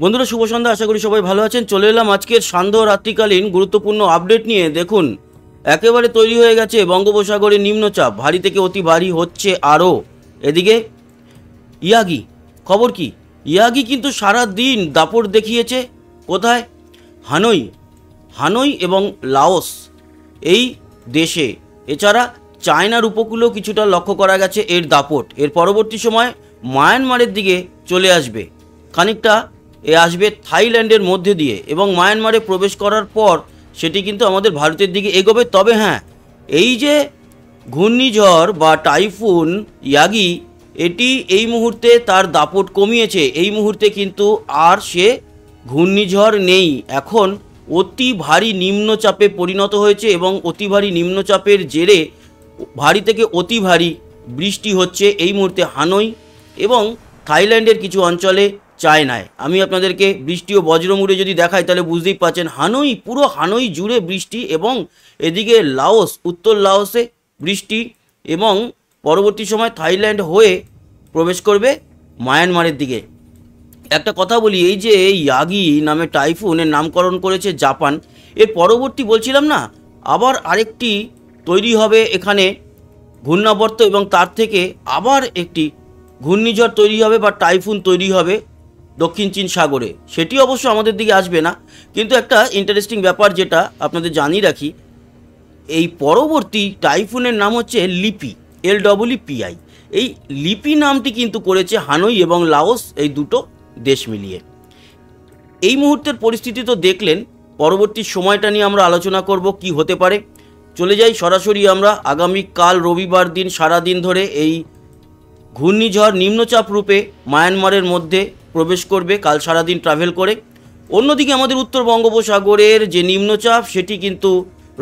বন্ধুরা শুভ সন্ধ্যা, আশা করি সবাই ভালো আছেন। চলে এলাম আজকের সান্ধ্য রাত্রিকালীন গুরুত্বপূর্ণ আপডেট নিয়ে। দেখুন, একেবারে তৈরি হয়ে গেছে বঙ্গোপসাগরে নিম্নচাপ, ভারী থেকে অতি ভারী হচ্ছে আরও। এদিকে ইয়াগি, খবর কি? ইয়াগি কিন্তু সারা দিন দাপট দেখিয়েছে। কোথায়? হানই হানই এবং লাওস এই দেশে। এছাড়া চায়নার উপকূলেও কিছুটা লক্ষ্য করা গেছে এর দাপট। এর পরবর্তী সময় মায়ানমারের দিকে চলে আসবে, খানিকটা আসবে থাইল্যান্ডের মধ্যে দিয়ে, এবং মায়ানমারে প্রবেশ করার পর সেটি কিন্তু আমাদের ভারতের দিকে এগোবে। তবে হ্যাঁ, এই যে ঘূর্ণিঝড় বা টাইফুন ইয়াগি, এটি এই মুহূর্তে তার দাপট কমিয়েছে। এই মুহূর্তে কিন্তু আর সে ঘূর্ণিঝড় নেই, এখন অতি ভারী নিম্নচাপে পরিণত হয়েছে, এবং অতি ভারী নিম্নচাপের জেরে ভারী থেকে অতি ভারী বৃষ্টি হচ্ছে এই মুহূর্তে হানই এবং থাইল্যান্ডের কিছু অঞ্চলে, চায়নায়। আমি আপনাদেরকে বৃষ্টি ও বজ্রমুড়ে যদি দেখাই তাহলে বুঝতেই পারছেন, হানই, পুরো হানই জুড়ে বৃষ্টি, এবং এদিকে লাওস, উত্তর লাওসে বৃষ্টি, এবং পরবর্তী সময় থাইল্যান্ড হয়ে প্রবেশ করবে মায়ানমারের দিকে। একটা কথা বলি, এই যে ইয়াগি নামে টাইফুনের নামকরণ করেছে জাপান, এর পরবর্তী বলছিলাম না, আবার আরেকটি তৈরি হবে এখানে ঘূর্ণাবর্ত, এবং তার থেকে আবার একটি ঘূর্ণিঝড় তৈরি হবে বা টাইফুন তৈরি হবে দক্ষিণ চীন সাগরে। সেটি অবশ্য আমাদের দিকে আসবে না, কিন্তু একটা ইন্টারেস্টিং ব্যাপার যেটা আপনাদের জানিয়ে রাখি, এই পরবর্তী টাইফুনের নাম হচ্ছে লিপি, LPI। এই লিপি নামটি কিন্তু করেছে হানই এবং লাওস, এই দুটো দেশ মিলিয়ে। এই মুহূর্তের পরিস্থিতি তো দেখলেন, পরবর্তী সময়টা নিয়ে আমরা আলোচনা করব কি হতে পারে। চলে যাই সরাসরি আমরা আগামীকাল রবিবার দিন সারাদিন ধরে এই ঘূর্ণিঝড় নিম্নচাপ রূপে মায়ানমারের মধ্যে প্রবেশ করবে কাল সারাদিন ট্রাভেল করে। অন্যদিকে আমাদের উত্তর বঙ্গোপসাগরের যে নিম্নচাপ, সেটি কিন্তু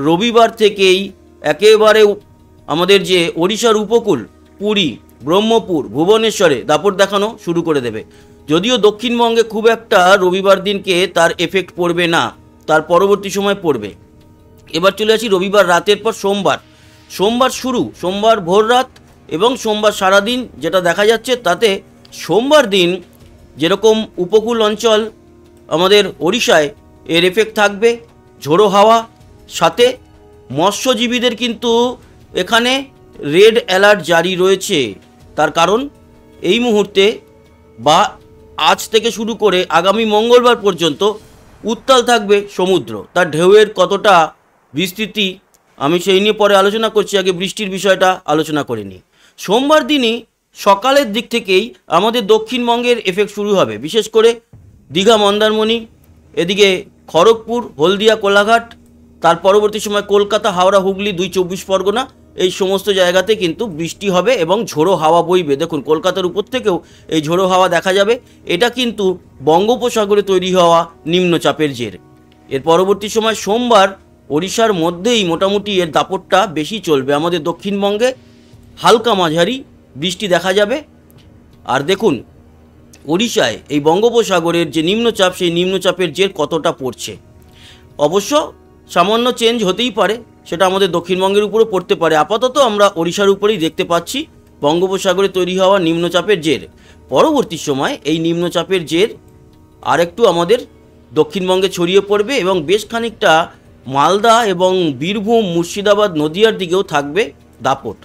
রবিবার থেকেই একেবারে আমাদের যে ওড়িশার উপকূল, পুরী, ব্রহ্মপুর, ভুবনেশ্বরে দাপট দেখানো শুরু করে দেবে। যদিও দক্ষিণবঙ্গে খুব একটা রবিবার দিনকে তার এফেক্ট পড়বে না, তার পরবর্তী সময় পড়বে। এবার চলে আসি রবিবার রাতের পর সোমবার শুরু, সোমবার ভোর রাত এবং সোমবার সারাদিন যেটা দেখা যাচ্ছে, তাতে সোমবার দিন যেরকম উপকূল অঞ্চল আমাদের ওড়িশায় এর এফেক্ট থাকবে, ঝোড়ো হাওয়া, সাথে মৎস্যজীবীদের কিন্তু এখানে রেড অ্যালার্ট জারি রয়েছে। তার কারণ এই মুহূর্তে বা আজ থেকে শুরু করে আগামী মঙ্গলবার পর্যন্ত উত্তাল থাকবে সমুদ্র। তার ঢেউয়ের কতটা বিস্তৃতি আমি সেই নিয়ে পরে আলোচনা করছি, আগে বৃষ্টির বিষয়টা আলোচনা করে নিই। সোমবার দিনই সকালের দিক থেকেই আমাদের দক্ষিণবঙ্গের এফেক্ট শুরু হবে, বিশেষ করে দীঘা, মন্দারমণি, এদিকে খড়গপুর, হলদিয়া, কোলাঘাট, তার পরবর্তী সময় কলকাতা, হাওড়া, হুগলি, 24 পরগনা, এই সমস্ত জায়গাতে কিন্তু বৃষ্টি হবে এবং ঝোড়ো হাওয়া বইবে। দেখুন, কলকাতার উপর থেকেও এই ঝোড়ো হাওয়া দেখা যাবে। এটা কিন্তু বঙ্গোপসাগরে তৈরি হওয়া নিম্নচাপের জের। এর পরবর্তী সময় সোমবার ওড়িশার মধ্যেই মোটামুটি এর দাপটটা বেশি চলবে। আমাদের দক্ষিণবঙ্গে হালকা মাঝারি বৃষ্টি দেখা যাবে। আর দেখুন, ওড়িশায় এই বঙ্গোপসাগরের যে নিম্নচাপ, সেই নিম্নচাপের জের কতটা পড়ছে। অবশ্য সামান্য চেঞ্জ হতেই পারে, সেটা আমাদের দক্ষিণবঙ্গের উপরও পড়তে পারে। আপাতত আমরা ওড়িশার উপরেই দেখতে পাচ্ছি বঙ্গোপসাগরে তৈরি হওয়া নিম্নচাপের জের। পরবর্তী সময় এই নিম্নচাপের জের আরেকটু আমাদের দক্ষিণবঙ্গে ছড়িয়ে পড়বে, এবং বেশ খানিকটা মালদা এবং বীরভূম, মুর্শিদাবাদ, নদিয়ার দিকেও থাকবে দাপট।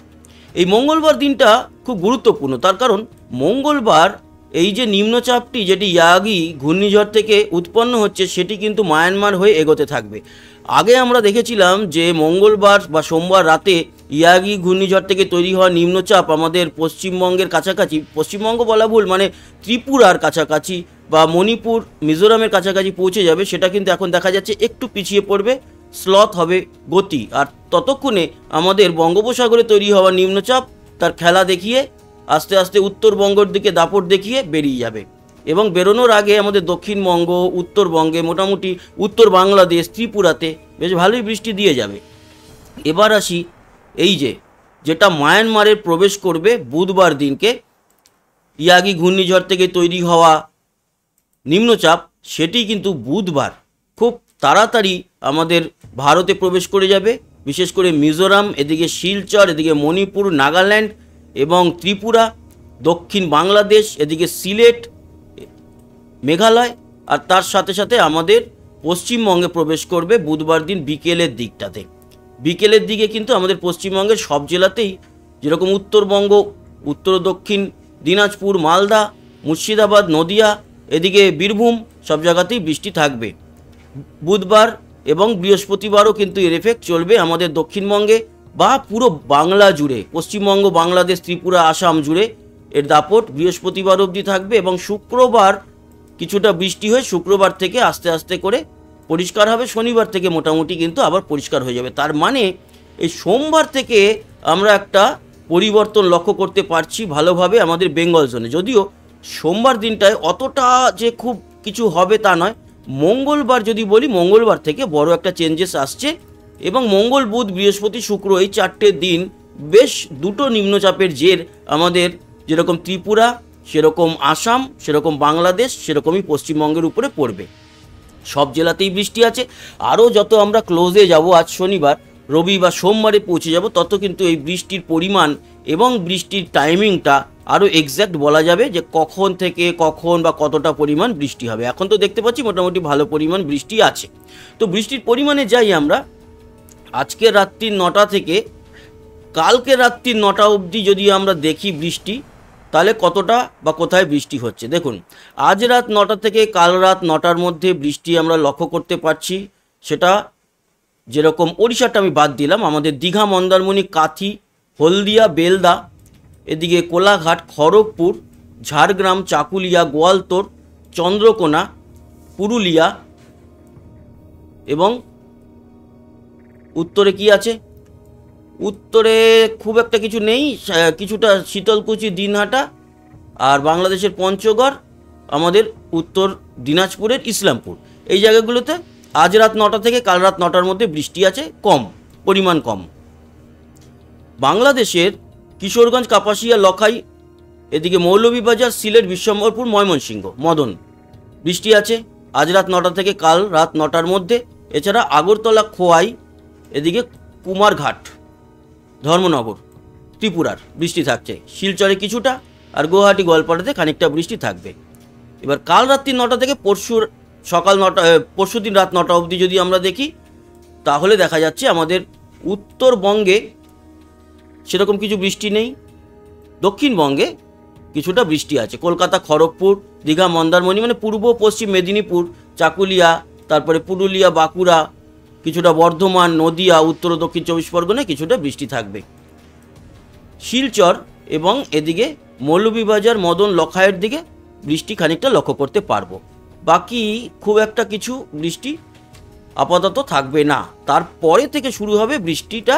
এই মঙ্গলবার দিনটা খুব গুরুত্বপূর্ণ, তার কারণ মঙ্গলবার এই যে নিম্নচাপটি, যেটি ইয়াগি ঘূর্ণিঝড় থেকে উৎপন্ন হচ্ছে, সেটি কিন্তু মায়ানমার হয়ে এগোতে থাকবে। আগে আমরা দেখেছিলাম যে মঙ্গলবার বা সোমবার রাতে ইয়াগি ঘূর্ণিঝড় থেকে তৈরি হওয়া নিম্নচাপ আমাদের পশ্চিমবঙ্গের কাছাকাছি, পশ্চিমবঙ্গ বলা ভুল, মানে ত্রিপুরার কাছাকাছি বা মণিপুর, মিজোরামের কাছাকাছি পৌঁছে যাবে। সেটা কিন্তু এখন দেখা যাচ্ছে একটু পিছিয়ে পড়বে, স্লথ হবে গতি। আর ততক্ষণে আমাদের বঙ্গোপসাগরে তৈরি হওয়া নিম্নচাপ তার খেলা দেখিয়ে আস্তে আস্তে উত্তরবঙ্গের দিকে দাপট দেখিয়ে বেরিয়ে যাবে, এবং বেরোনোর আগে আমাদের দক্ষিণবঙ্গ, উত্তরবঙ্গে, মোটামুটি উত্তর বাংলাদেশ, ত্রিপুরাতে বেশ ভালোই বৃষ্টি দিয়ে যাবে। এবার আসি এই যেটা মায়ানমারের প্রবেশ করবে বুধবার দিনকে, ইয়াগি ঘূর্ণিঝড় থেকে তৈরি হওয়া নিম্নচাপ, সেটি কিন্তু বুধবার খুব তাড়াতাড়ি আমাদের ভারতে প্রবেশ করে যাবে। বিশেষ করে মিজোরাম, এদিকে শিলচর, এদিকে মণিপুর, নাগাল্যান্ড এবং ত্রিপুরা, দক্ষিণ বাংলাদেশ, এদিকে সিলেট, মেঘালয় আর তার সাথে সাথে আমাদের পশ্চিমবঙ্গে প্রবেশ করবে বুধবার দিন বিকেলের দিকটাতে। বিকেলের দিকে কিন্তু আমাদের পশ্চিমবঙ্গের সব জেলাতেই, যেরকম উত্তরবঙ্গ, উত্তর দক্ষিণ দিনাজপুর, মালদা, মুর্শিদাবাদ, নদিয়া, এদিকে বীরভূম, সব জায়গাতেই বৃষ্টি থাকবে। বুধবার এবং বৃহস্পতিবারও কিন্তু এর এফেক্ট চলবে আমাদের দক্ষিণবঙ্গে বা পুরো বাংলা জুড়ে, পশ্চিমবঙ্গ, বাংলাদেশ, ত্রিপুরা, আসাম জুড়ে এর দাপট বৃহস্পতিবার অবধি থাকবে। এবং শুক্রবার কিছুটা বৃষ্টি হয়ে শুক্রবার থেকে আস্তে আস্তে করে পরিষ্কার হবে। শনিবার থেকে মোটামুটি কিন্তু আবার পরিষ্কার হয়ে যাবে। তার মানে এই সোমবার থেকে আমরা একটা পরিবর্তন লক্ষ্য করতে পারছি ভালোভাবে আমাদের বেঙ্গল জোনে। যদিও সোমবার দিনটায় অতটা যে খুব কিছু হবে তা নয়। মঙ্গলবার যদি বলি, মঙ্গলবার থেকে বড় একটা চেঞ্জেস আসছে এবং মঙ্গল, বুধ, বৃহস্পতি, শুক্র এই 4টে দিন বেশ দুটো নিম্নচাপের জের আমাদের যেরকম ত্রিপুরা, সেরকম আসাম, সেরকম বাংলাদেশ, সেরকমই পশ্চিমবঙ্গের উপরে পড়বে। সব জেলাতেই বৃষ্টি আছে। আরও যত আমরা ক্লোজে যাব, আজ শনিবার, রবি বা সোমবারে পৌঁছে যাব, তত কিন্তু এই বৃষ্টির পরিমাণ এবং বৃষ্টির টাইমিংটা আরও এক্স্যাক্ট বলা যাবে যে কখন থেকে কখন বা কতটা পরিমাণ বৃষ্টি হবে। এখন তো দেখতে পাচ্ছি মোটামুটি ভালো পরিমাণ বৃষ্টি আছে। তো বৃষ্টির পরিমাণে যাই আমরা। আজকে রাত্রি 9টা থেকে কালকে রাত্রি 9টা অবধি যদি আমরা দেখি বৃষ্টি, তাহলে কতটা বা কোথায় বৃষ্টি হচ্ছে। দেখুন, আজ রাত 9টা থেকে কাল রাত 9টার মধ্যে বৃষ্টি আমরা লক্ষ্য করতে পারছি। সেটা যেরকম ওড়িশাটা আমি বাদ দিলাম, আমাদের দীঘা, মন্দারমণি, কাথি, হলদিয়া, বেলদা, এদিকে কোলাঘাট, খড়গপুর, ঝাড়গ্রাম, চাকুলিয়া, গোয়ালতোড়, চন্দ্রকোনা, পুরুলিয়া এবং উত্তরে কি আছে? উত্তরে খুব একটা কিছু নেই, কিছুটা শীতলকুচি, দিনহাটা আর বাংলাদেশের পঞ্চগড়, আমাদের উত্তর দিনাজপুরের ইসলামপুর, এই জায়গাগুলোতে আজ রাত 9টা থেকে কাল রাত 9টার মধ্যে বৃষ্টি আছে, কম পরিমাণ কম। বাংলাদেশের কিশোরগঞ্জ, কাপাসিয়া, লখাই, এদিকে মৌলভীবাজার, সিলেট, বিশ্বম্বরপুর, ময়মনসিংহ, মদন বৃষ্টি আছে আজ রাত 9টা থেকে কাল রাত 9টার মধ্যে। এছাড়া আগরতলা, খোয়াই, এদিকে কুমারঘাট, ধর্মনগর, ত্রিপুরার বৃষ্টি থাকছে। শিলচরে কিছুটা আর গুয়াহাটি, গোয়ালপাড়াতে খানিকটা বৃষ্টি থাকবে। এবার কাল রাত্রি 9টা থেকে পরশু দিন রাত 9টা অবধি যদি আমরা দেখি, তাহলে দেখা যাচ্ছে আমাদের উত্তরবঙ্গে সেরকম কিছু বৃষ্টি নেই। দক্ষিণবঙ্গে কিছুটা বৃষ্টি আছে। কলকাতা, খড়গপুর, দীঘা, মন্দারমণি, মানে পূর্ব পশ্চিম মেদিনীপুর, চাকুলিয়া, তারপরে পুরুলিয়া, বাঁকুড়া, কিছুটা বর্ধমান, নদিয়া, উত্তর ও দক্ষিণ 24 পরগনায় কিছুটা বৃষ্টি থাকবে। শিলচর এবং এদিকে মৌলভীবাজার, মদন, লখাইয়ের দিকে বৃষ্টি খানিকটা লক্ষ্য করতে পারবো। বাকি খুব একটা কিছু বৃষ্টি আপাতত থাকবে না। তারপরে থেকে শুরু হবে বৃষ্টিটা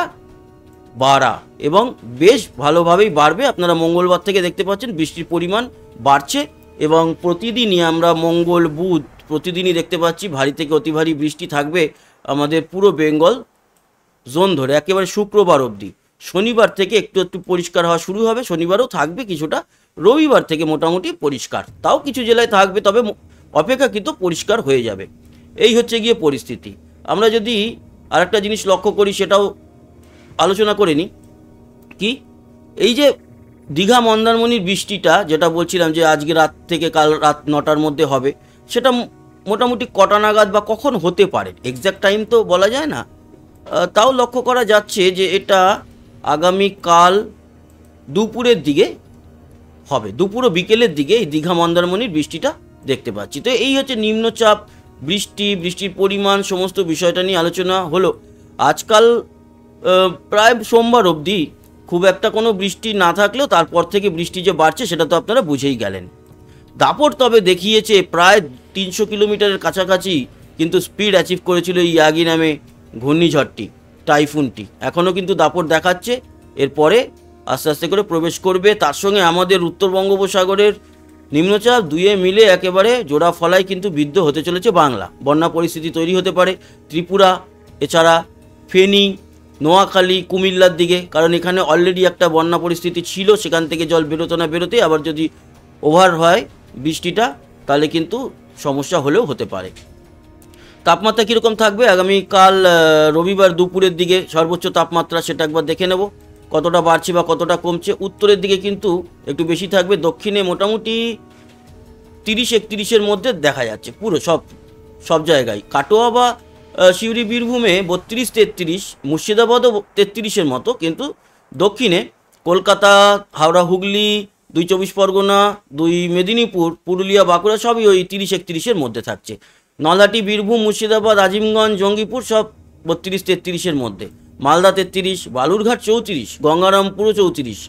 বাড়া এবং বেশ ভালোভাবেই বাড়বে। আপনারা মঙ্গলবার থেকে দেখতে পাচ্ছেন বৃষ্টির পরিমাণ বাড়ছে এবং প্রতিদিনই আমরা মঙ্গল, বুধ প্রতিদিনই দেখতে পাচ্ছি ভারী থেকে অতি ভারী বৃষ্টি থাকবে আমাদের পুরো বেঙ্গল জোন ধরে একেবারে শুক্রবার অবধি। শনিবার থেকে একটু একটু পরিষ্কার হওয়া শুরু হবে, শনিবারও থাকবে কিছুটা, রবিবার থেকে মোটামুটি পরিষ্কার, তাও কিছু জেলায় থাকবে, তবে অপেক্ষাকৃত পরিষ্কার হয়ে যাবে। এই হচ্ছে গিয়ে পরিস্থিতি। আমরা যদি আরেকটা জিনিস লক্ষ্য করি, সেটাও আলোচনা করে নিই। কি এই যে দীঘা, মন্দারমণির বৃষ্টিটা যেটা বলছিলাম যে আজকে রাত থেকে কাল রাত 9টার মধ্যে হবে, সেটা মোটামুটি কটা নাগাদ বা কখন হতে পারে এক্স্যাক্ট টাইম তো বলা যায় না, তাও লক্ষ্য করা যাচ্ছে যে এটা আগামীকাল দুপুরের দিকে হবে, দুপুর ও বিকেলের দিকে এই দীঘা, মন্দারমণির বৃষ্টিটা দেখতে পাচ্ছি। তো এই হচ্ছে নিম্নচাপ, বৃষ্টির পরিমাণ, সমস্ত বিষয়টা নিয়ে আলোচনা হলো। আজকাল প্রায় সোমবার অবধি খুব একটা কোনো বৃষ্টি না থাকলেও তারপর থেকে বৃষ্টি যে বাড়ছে সেটা তো আপনারা বুঝেই গেলেন। দাপট তবে দেখিয়েছে প্রায় 300 কিলোমিটারের কাছাকাছি কিন্তু স্পিড অ্যাচিভ করেছিল এই ইয়াগি নামে ঘূর্ণিঝড়টি, টাইফুনটি। এখনও কিন্তু দাপট দেখাচ্ছে, এরপরে আস্তে আস্তে করে প্রবেশ করবে। তার সঙ্গে আমাদের উত্তর বঙ্গোপসাগরের নিম্নচাপ দুয়ে মিলে একেবারে জোড়া ফলায় কিন্তু বিদ্ধ হতে চলেছে বাংলা। বন্যা পরিস্থিতি তৈরি হতে পারে ত্রিপুরা, এছাড়া ফেনী, নোয়াখালী, কুমিল্লার দিকে, কারণ এখানে অলরেডি একটা বন্যা পরিস্থিতি ছিল, সেখান থেকে জল বেরোতে না বেরোতে আবার যদি ওভার হয় বৃষ্টিটা, তাহলে কিন্তু সমস্যা হলেও হতে পারে। তাপমাত্রা কীরকম থাকবে আগামীকাল রবিবার দুপুরের দিকে সর্বোচ্চ তাপমাত্রা, সেটা একবার দেখে নেব কতটা বাড়ছে বা কতটা কমছে। উত্তরের দিকে কিন্তু একটু বেশি থাকবে, দক্ষিণে মোটামুটি 30-31-এর মধ্যে দেখা যাচ্ছে পুরো সব জায়গায়। কাটোয়া বা সিউড়ি বীরভূমে 32-33, মুর্শিদাবাদও 33-এর মতো, কিন্তু দক্ষিণে কলকাতা, হাওড়া, হুগলি, 2 চব্বিশ পরগনা, 2 মেদিনীপুর, পুরুলিয়া, বাঁকুড়া সবই ওই 30-31-এর মধ্যে থাকছে। নলহাটি, বীরভূম, মুর্শিদাবাদ, আজিমগঞ্জ, জঙ্গিপুর সব 32-33-এর মধ্যে। মালদা 33, বালুরঘাট 34, গঙ্গারামপুরও 34।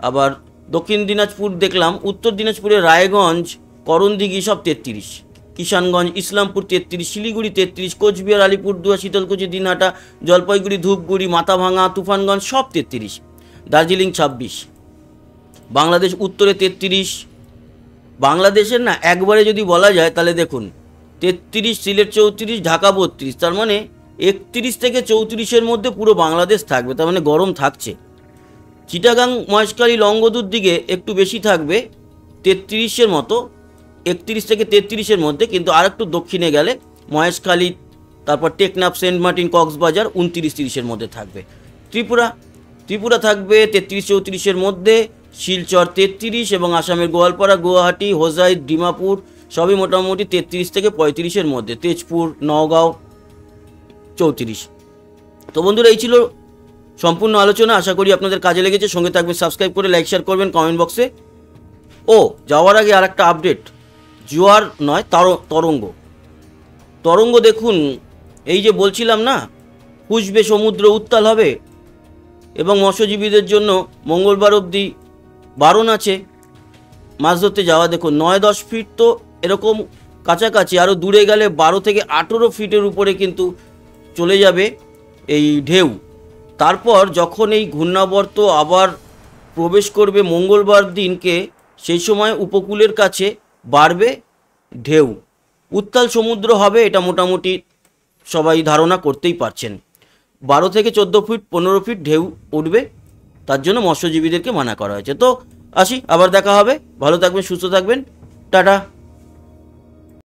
আবার দক্ষিণ দিনাজপুর দেখলাম, উত্তর দিনাজপুরে রায়গঞ্জ, করণদিঘি সব 33, কিষানগঞ্জ, ইসলামপুর 33, শিলিগুড়ি 33, কোচবিহার, আলিপুরদুয়ার, শীতলকুচি, দিনহাটা, জলপাইগুড়ি, ধূপগুড়ি, মাথাভাঙা, তুফানগঞ্জ সব 33, দার্জিলিং 26, বাংলাদেশ উত্তরে 33। বাংলাদেশের না একবারে যদি বলা যায় তাহলে দেখুন 33, সিলেট 34, ঢাকা 32, তার মানে 31 থেকে 34-এর মধ্যে পুরো বাংলাদেশ থাকবে, তার মানে গরম থাকছে। চিটাগাং, মহেশখালী, লংগদুর দিকে একটু বেশি থাকবে 33-এর মতো, 31 থেকে 33-এর মধ্যে, কিন্তু আর একটু দক্ষিণে গেলে মহেশখালী, তারপর টেকনাফ, সেন্ট মার্টিন, কক্সবাজার 29-30-এর মধ্যে থাকবে। ত্রিপুরা থাকবে 33-34-এর মধ্যে, শিলচর 33, এবং আসামের গোয়ালপাড়া, গুয়াহাটি, হোজাই, ডিমাপুর সবই মোটামুটি 33 থেকে 35-এর মধ্যে, তেজপুর, নওগাঁও 34। তো বন্ধুরা, এই ছিল সম্পূর্ণ আলোচনা। আশা করি আপনাদের কাজে লেগেছে। সঙ্গে থাকবেন, সাবস্ক্রাইব করে লাইক শেয়ার করবেন কমেন্ট বক্সে। ও যাওয়ার আগে আর একটা আপডেট, জোয়ার নয়, তরঙ্গ দেখুন, এই যে বলছিলাম না পুষবে সমুদ্র, উত্তাল হবে, এবং মৎস্যজীবীদের জন্য মঙ্গলবার অবধি বারণ আছে মাছ ধরতে যাওয়া। দেখুন 9-10 ফিট তো এরকম কাছাকাছি, আরও দূরে গেলে 12 থেকে 18 ফিটের উপরে কিন্তু চলে যাবে এই ঢেউ। তারপর যখন এই ঘূর্ণাবর্ত আবার প্রবেশ করবে মঙ্গলবার দিনকে, সেই সময় উপকূলের কাছে বাড়বে ঢেউ, উত্তাল সমুদ্র হবে, এটা মোটামুটি সবাই ধারণা করতেই পারছেন। 12 থেকে 14 ফিট 15 ফিট ঢেউ উঠবে, তার জন্য মৎস্যজীবীদেরকে মানা করা হয়েছে। তো আসি, আবার দেখা হবে, ভালো থাকবেন, সুস্থ থাকবেন, টাটা।